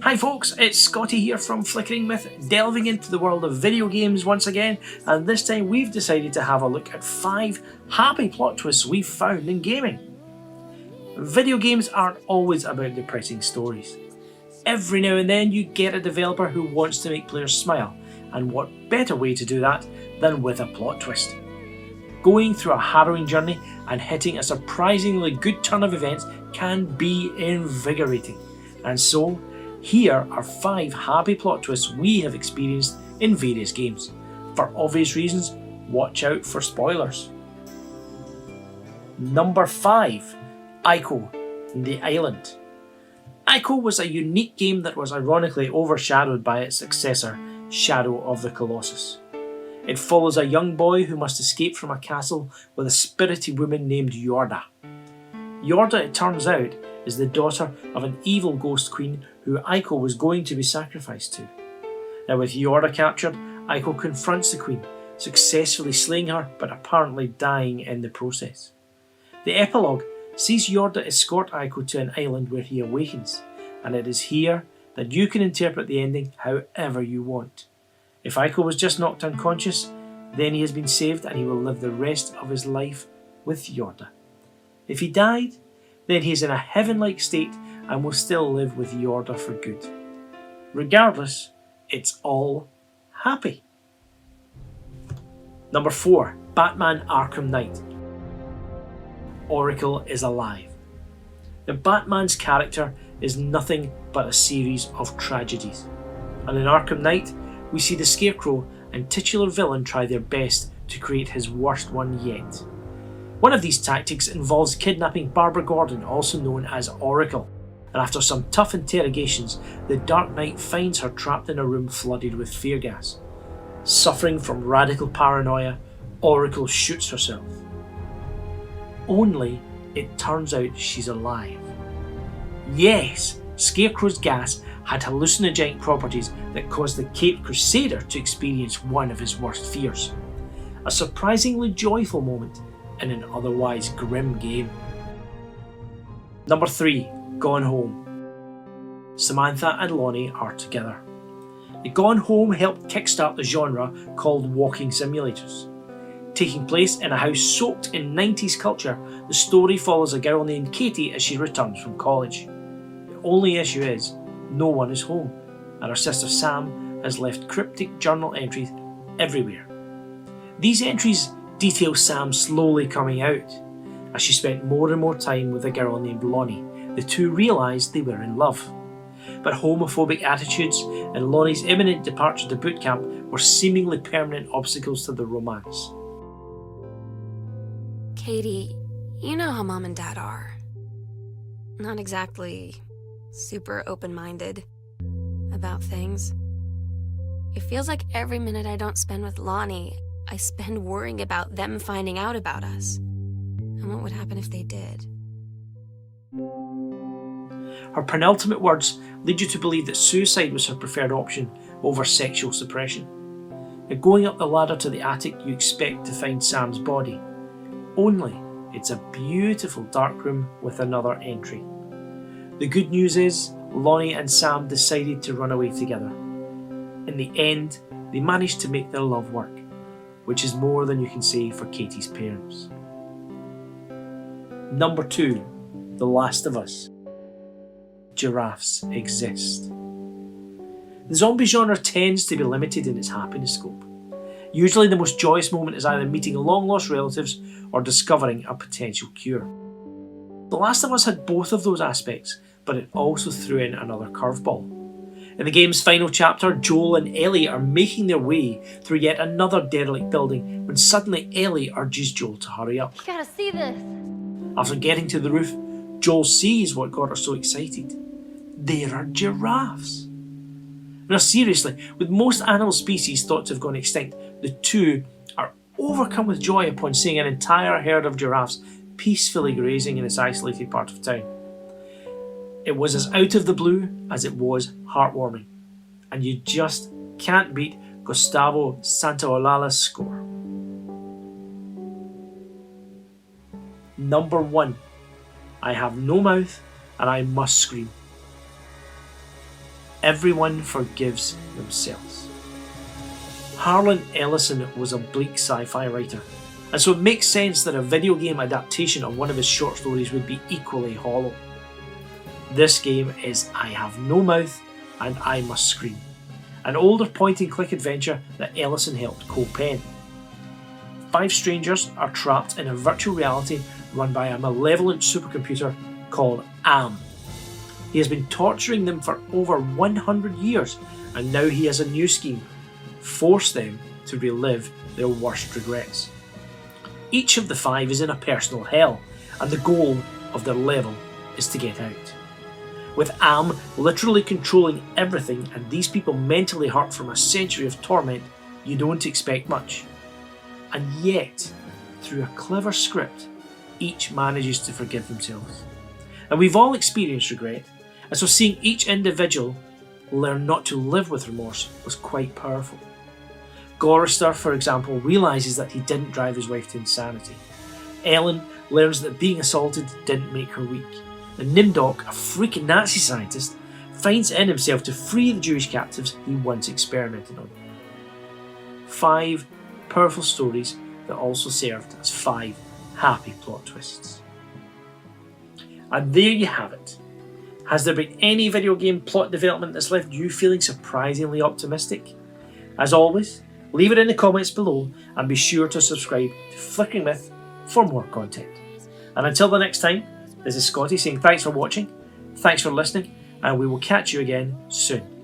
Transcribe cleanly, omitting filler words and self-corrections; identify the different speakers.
Speaker 1: Hi folks, it's Scotty here from Flickering Myth, delving into the world of video games once again, and this time we've decided to have a look at 5 happy plot twists we've found in gaming. Video games aren't always about depressing stories. Every now and then you get a developer who wants to make players smile, and what better way to do that than with a plot twist. Going through a harrowing journey and hitting a surprisingly good turn of events can be invigorating, and so here are 5 happy plot twists we have experienced in various games. For obvious reasons, watch out for spoilers. Number 5. Ico The Island. Ico was a unique game that was ironically overshadowed by its successor, Shadow of the Colossus. It follows a young boy who must escape from a castle with a spirited woman named Yorda. Yorda, it turns out, is the daughter of an evil ghost queen who Ico was going to be sacrificed to. Now with Yorda captured, Ico confronts the queen, successfully slaying her but apparently dying in the process. The epilogue sees Yorda escort Ico to an island where he awakens, and it is here that you can interpret the ending however you want. If Ico was just knocked unconscious, then he has been saved and he will live the rest of his life with Yorda. If he died, then he is in a heaven-like state and will still live with Yorda for good. Regardless, it's all happy. Number 4. Batman Arkham Knight. Oracle is alive. The Batman's character is nothing but a series of tragedies. And in Arkham Knight, we see the Scarecrow and titular villain try their best to create his worst one yet. One of these tactics involves kidnapping Barbara Gordon, also known as Oracle, and after some tough interrogations, the Dark Knight finds her trapped in a room flooded with fear gas. Suffering from radical paranoia, Oracle shoots herself. Only it turns out she's alive. Yes, Scarecrow's gas had hallucinogenic properties that caused the Caped Crusader to experience one of his worst fears. A surprisingly joyful moment in an otherwise grim game. Number 3. Gone Home. Samantha and Lonnie are together. The Gone Home helped kickstart the genre called walking simulators. Taking place in a house soaked in 90s culture, the story follows a girl named Katie as she returns from college. The only issue is, no one is home, and her sister Sam has left cryptic journal entries everywhere. These entries detail Sam slowly coming out. As she spent more and more time with a girl named Lonnie, the two realised they were in love. But homophobic attitudes and Lonnie's imminent departure to boot camp were seemingly permanent obstacles to the romance.
Speaker 2: Katie, you know how Mom and Dad are. Not exactly super open-minded about things. It feels like every minute I don't spend with Lonnie, I spend worrying about them finding out about us. And what would happen if they did?
Speaker 1: Her penultimate words lead you to believe that suicide was her preferred option over sexual suppression. Now, going up the ladder to the attic, you expect to find Sam's body. Only it's a beautiful dark room with another entry. The good news is, Lonnie and Sam decided to run away together. In the end, they managed to make their love work, which is more than you can say for Katie's parents. Number 2. The Last of Us. Giraffes exist. The zombie genre tends to be limited in its happiness scope. Usually the most joyous moment is either meeting long-lost relatives or discovering a potential cure. The Last of Us had both of those aspects, but it also threw in another curveball. In the game's final chapter, Joel and Ellie are making their way through yet another derelict building when suddenly Ellie urges Joel to hurry up.
Speaker 3: You gotta see this.
Speaker 1: After getting to the roof, Joel sees what got her so excited. There are giraffes. Now seriously, with most animal species thought to have gone extinct, the two are overcome with joy upon seeing an entire herd of giraffes peacefully grazing in this isolated part of town. It was as out of the blue as it was heartwarming, and you just can't beat Gustavo Santaolala's score. Number 1. I have no mouth and I must scream. everyone forgives themselves. Harlan Ellison was a bleak sci-fi writer, and so it makes sense that a video game adaptation of one of his short stories would be equally hollow. This game is I Have No Mouth and I Must Scream, an older point-and-click adventure that Ellison helped co-pen. 5 strangers are trapped in a virtual reality run by a malevolent supercomputer called Am. He has been torturing them for over 100 years, and now he has a new scheme: force them to relive their worst regrets. Each of the 5 is in a personal hell, and the goal of their level is to get out. With Am literally controlling everything and these people mentally hurt from a century of torment, you don't expect much. And yet, through a clever script, each manages to forgive themselves. And we've all experienced regret, and so seeing each individual learn not to live with remorse was quite powerful. Gorister, for example, realises that he didn't drive his wife to insanity. Ellen learns that being assaulted didn't make her weak. And Nimdok, a freaking Nazi scientist, finds it in himself to free the Jewish captives he once experimented on. 5 powerful stories that also served as 5 happy plot twists. And there you have it. Has there been any video game plot development that's left you feeling surprisingly optimistic? As always, leave it in the comments below and be sure to subscribe to Flickering Myth for more content. And until the next time, this is Scotty saying thanks for watching, thanks for listening, and we will catch you again soon.